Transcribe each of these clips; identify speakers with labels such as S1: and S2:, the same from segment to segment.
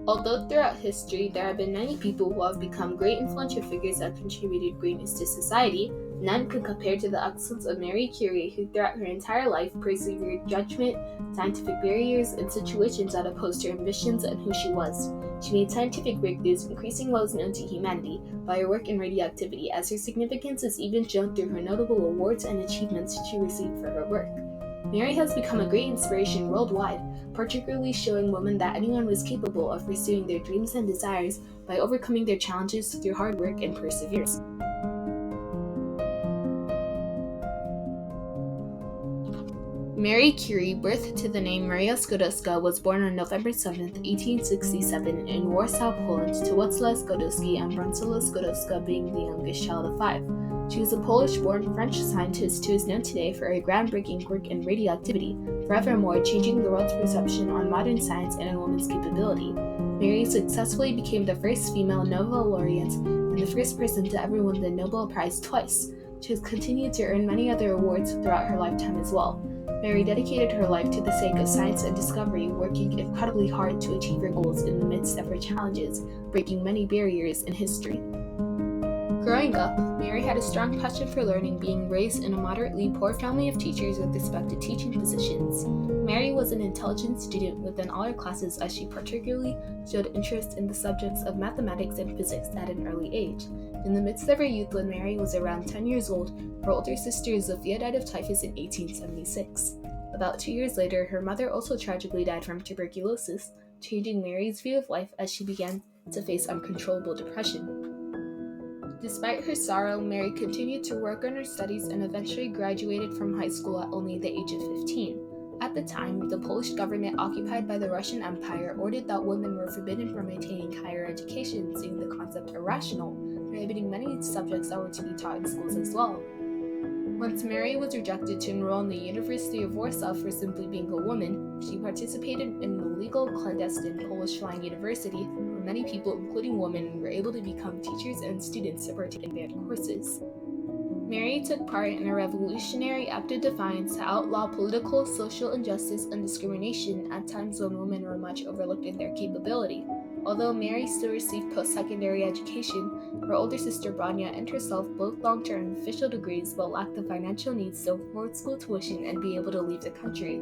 S1: Although throughout history there have been many people who have become great influential figures that contributed greatness to society, none could compare to the excellence of Marie Curie, who throughout her entire life persevered judgment, scientific barriers, and situations that opposed her ambitions and who she was. She made scientific breakthroughs, increasing what was known to humanity by her work in radioactivity, as her significance is even shown through her notable awards and achievements she received for her work. Mary has become a great inspiration worldwide, particularly showing women that anyone was capable of pursuing their dreams and desires by overcoming their challenges through hard work and perseverance. Marie Curie, birthed to the name Maria Skłodowska, was born on November 7, 1867 in Warsaw, Poland, to Wacław Skłodowski and Bronislawa Skłodowska, being the youngest child of 5. She was a Polish-born French scientist who is known today for her groundbreaking work in radioactivity, forevermore changing the world's perception on modern science and a woman's capability. Mary successfully became the first female Nobel laureate and the first person to ever win the Nobel Prize twice. She has continued to earn many other awards throughout her lifetime as well. Mary dedicated her life to the sake of science and discovery, working incredibly hard to achieve her goals in the midst of her challenges, breaking many barriers in history. Growing up, Mary had a strong passion for learning, being raised in a moderately poor family of teachers with respected teaching positions. Mary was an intelligent student within all her classes, as she particularly showed interest in the subjects of mathematics and physics at an early age. In the midst of her youth, when Mary was around 10 years old, her older sister Sophia died of typhus in 1876. About 2 years later, her mother also tragically died from tuberculosis, changing Mary's view of life as she began to face uncontrollable depression. Despite her sorrow, Mary continued to work on her studies and eventually graduated from high school at only the age of 15. At the time, the Polish government occupied by the Russian Empire ordered that women were forbidden from attaining higher education, seeing the concept irrational, prohibiting many subjects that were to be taught in schools as well. Once Mary was rejected to enroll in the University of Warsaw for simply being a woman, she participated in the legal clandestine Polish Flying University, where many people, including women, were able to become teachers and students to partake in banned courses. Mary took part in a revolutionary act of defiance to outlaw political, social injustice, and discrimination at times when women were much overlooked in their capability. Although Mary still received post-secondary education, her older sister Branya and herself both longed to earn official degrees but lacked the financial needs to afford school tuition and be able to leave the country.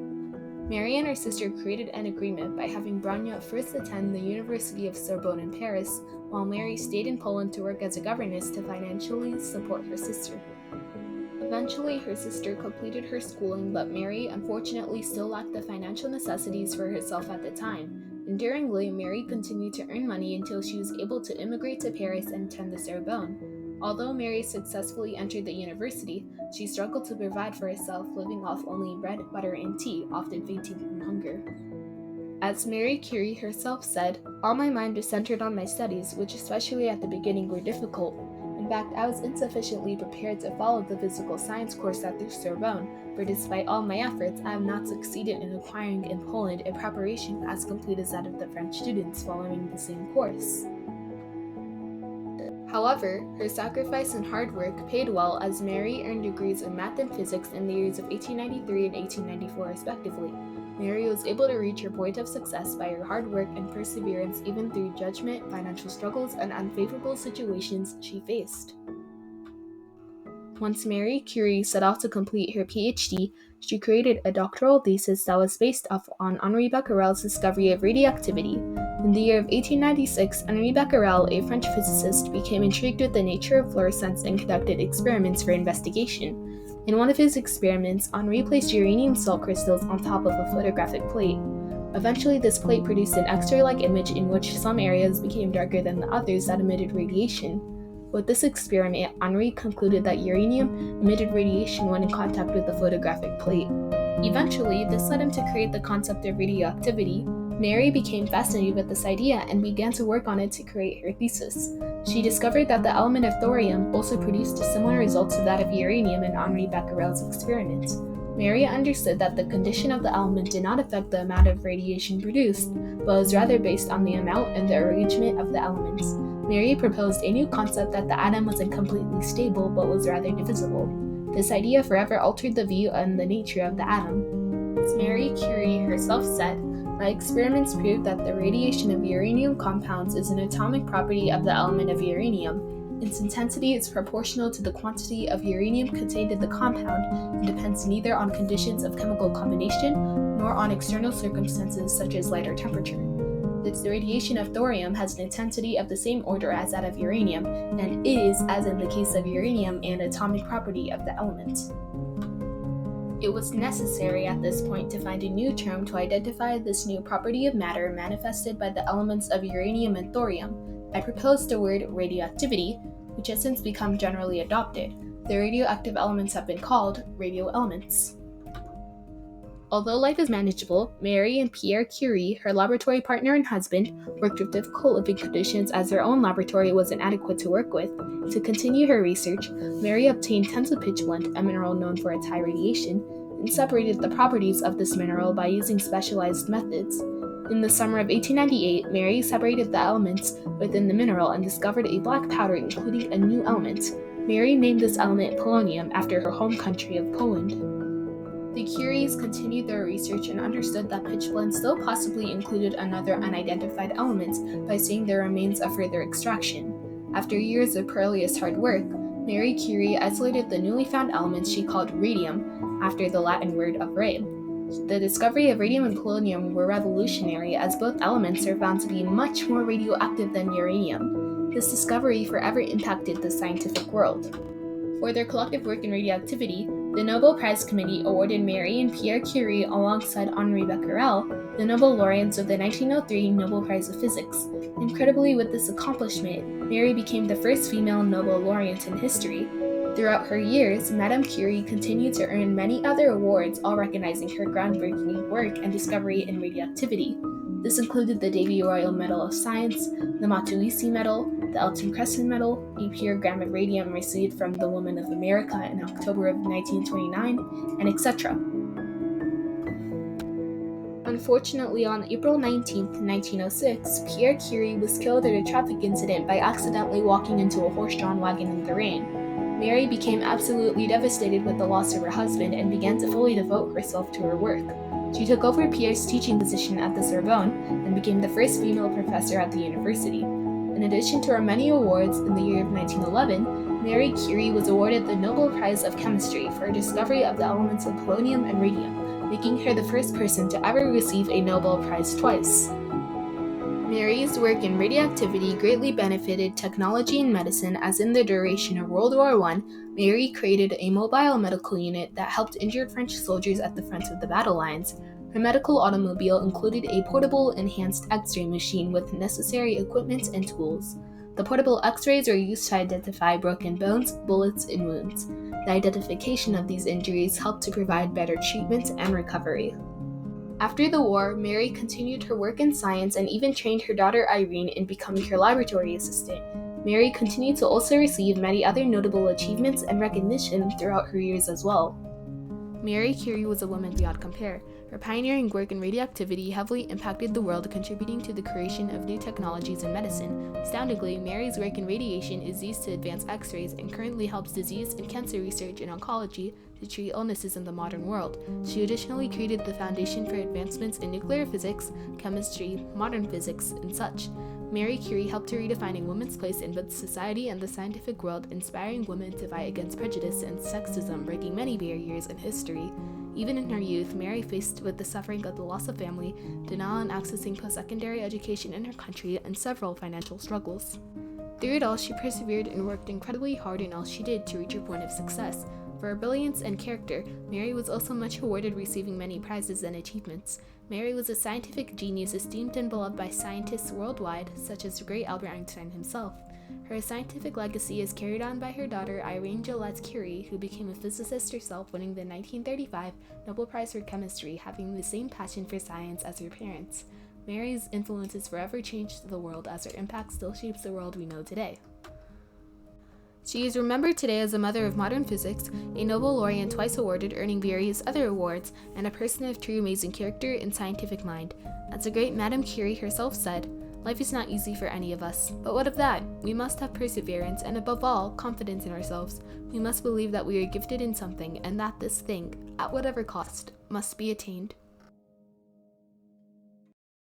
S1: Mary and her sister created an agreement by having Branya first attend the University of Sorbonne in Paris, while Mary stayed in Poland to work as a governess to financially support her sister. Eventually, her sister completed her schooling, but Mary unfortunately still lacked the financial necessities for herself at the time. Enduringly, Mary continued to earn money until she was able to immigrate to Paris and attend the Sorbonne. Although Mary successfully entered the university, she struggled to provide for herself, living off only bread, butter, and tea, often fainting from hunger. As Marie Curie herself said, "All my mind was centered on my studies, which especially at the beginning were difficult. In fact, I was insufficiently prepared to follow the physical science course at the Sorbonne, for despite all my efforts, I have not succeeded in acquiring in Poland a preparation as complete as that of the French students following the same course." However, her sacrifice and hard work paid well, as Mary earned degrees in math and physics in the years of 1893 and 1894 respectively. Mary was able to reach her point of success by her hard work and perseverance even through judgment, financial struggles, and unfavorable situations she faced. Once Marie Curie set out to complete her PhD, she created a doctoral thesis that was based off on Henri Becquerel's discovery of radioactivity. In the year of 1896, Henri Becquerel, a French physicist, became intrigued with the nature of fluorescence and conducted experiments for investigation. In one of his experiments, Henri placed uranium salt crystals on top of a photographic plate. Eventually, this plate produced an X-ray-like image in which some areas became darker than the others that emitted radiation. With this experiment, Henri concluded that uranium emitted radiation when in contact with the photographic plate. Eventually, this led him to create the concept of radioactivity. Mary became fascinated with this idea and began to work on it to create her thesis. She discovered that the element of thorium also produced similar results to that of uranium in Henri Becquerel's experiment. Mary understood that the condition of the element did not affect the amount of radiation produced, but was rather based on the amount and the arrangement of the elements. Mary proposed a new concept that the atom wasn't completely stable but was rather divisible. This idea forever altered the view on the nature of the atom. As Marie Curie herself said, My experiments proved that the radiation of uranium compounds is an atomic property of the element of uranium. Its intensity is proportional to the quantity of uranium contained in the compound and depends neither on conditions of chemical combination nor on external circumstances such as light or temperature. The radiation of thorium has an intensity of the same order as that of uranium, and is, as in the case of uranium, an atomic property of the element. It was necessary at this point to find a new term to identify this new property of matter manifested by the elements of uranium and thorium. I proposed the word radioactivity, which has since become generally adopted. The radioactive elements have been called radioelements. Although life is manageable, Mary and Pierre Curie, her laboratory partner and husband, worked with difficult living conditions as their own laboratory was inadequate to work with. To continue her research, Mary obtained tons of pitchblende, a mineral known for its high radiation, and separated the properties of this mineral by using specialized methods. In the summer of 1898, Mary separated the elements within the mineral and discovered a black powder including a new element. Mary named this element polonium after her home country of Poland. The Curies continued their research and understood that pitchblende still possibly included another unidentified element by seeing the remains of further extraction. After years of perilous hard work, Mary Curie isolated the newly found elements she called radium, after the Latin word of re. The discovery of radium and polonium were revolutionary, as both elements are found to be much more radioactive than uranium. This discovery forever impacted the scientific world. For their collective work in radioactivity, the Nobel Prize Committee awarded Mary and Pierre Curie alongside Henri Becquerel the Nobel laureates of the 1903 Nobel Prize of Physics. Incredibly, with this accomplishment, Mary became the first female Nobel laureate in history. Throughout her years, Madame Curie continued to earn many other awards, all recognizing her groundbreaking work and discovery in radioactivity. This included the Davy Royal Medal of Science, the Matuisi Medal, the Elton Crescent Medal, a pure gram of radium received from the Woman of America in October of 1929, and etc. Unfortunately, on April 19, 1906, Pierre Curie was killed in a traffic incident by accidentally walking into a horse-drawn wagon in the rain. Mary became absolutely devastated with the loss of her husband and began to fully devote herself to her work. She took over Pierre's teaching position at the Sorbonne and became the first female professor at the university. In addition to her many awards, in the year of 1911, Mary Curie was awarded the Nobel Prize of Chemistry for her discovery of the elements of polonium and radium, making her the first person to ever receive a Nobel Prize twice. Mary's work in radioactivity greatly benefited technology and medicine, as in the duration of World War I, Mary created a mobile medical unit that helped injured French soldiers at the front of the battle lines. Her medical automobile included a portable enhanced X-ray machine with necessary equipment and tools. The portable X-rays were used to identify broken bones, bullets, and wounds. The identification of these injuries helped to provide better treatment and recovery. After the war, Mary continued her work in science and even trained her daughter Irene in becoming her laboratory assistant. Mary continued to also receive many other notable achievements and recognition throughout her years as well. Mary Curie was a woman beyond compare. Her pioneering work in radioactivity heavily impacted the world, contributing to the creation of new technologies in medicine. Astoundingly, Mary's work in radiation is used to advance X-rays and currently helps disease and cancer research in oncology to treat illnesses in the modern world. She additionally created the foundation for advancements in nuclear physics, chemistry, modern physics, and such. Mary Curie helped to redefine a woman's place in both society and the scientific world, inspiring women to fight against prejudice and sexism, breaking many barriers in history. Even in her youth, Mary faced with the suffering of the loss of family, denial in accessing post-secondary education in her country, and several financial struggles. Through it all, she persevered and worked incredibly hard in all she did to reach her point of success. For her brilliance and character, Mary was also much awarded, receiving many prizes and achievements. Mary was a scientific genius esteemed and beloved by scientists worldwide, such as the great Albert Einstein himself. Her scientific legacy is carried on by her daughter Irene Gillette Curie, who became a physicist herself, winning the 1935 Nobel Prize for Chemistry, having the same passion for science as her parents. Mary's influence has forever changed the world, as her impact still shapes the world we know today. She is remembered today as a mother of modern physics, a Nobel laureate twice awarded, earning various other awards, and a person of true amazing character and scientific mind. As the great Madame Curie herself said, "Life is not easy for any of us, but what of that? We must have perseverance and, above all, confidence in ourselves. We must believe that we are gifted in something, and that this thing, at whatever cost, must be attained."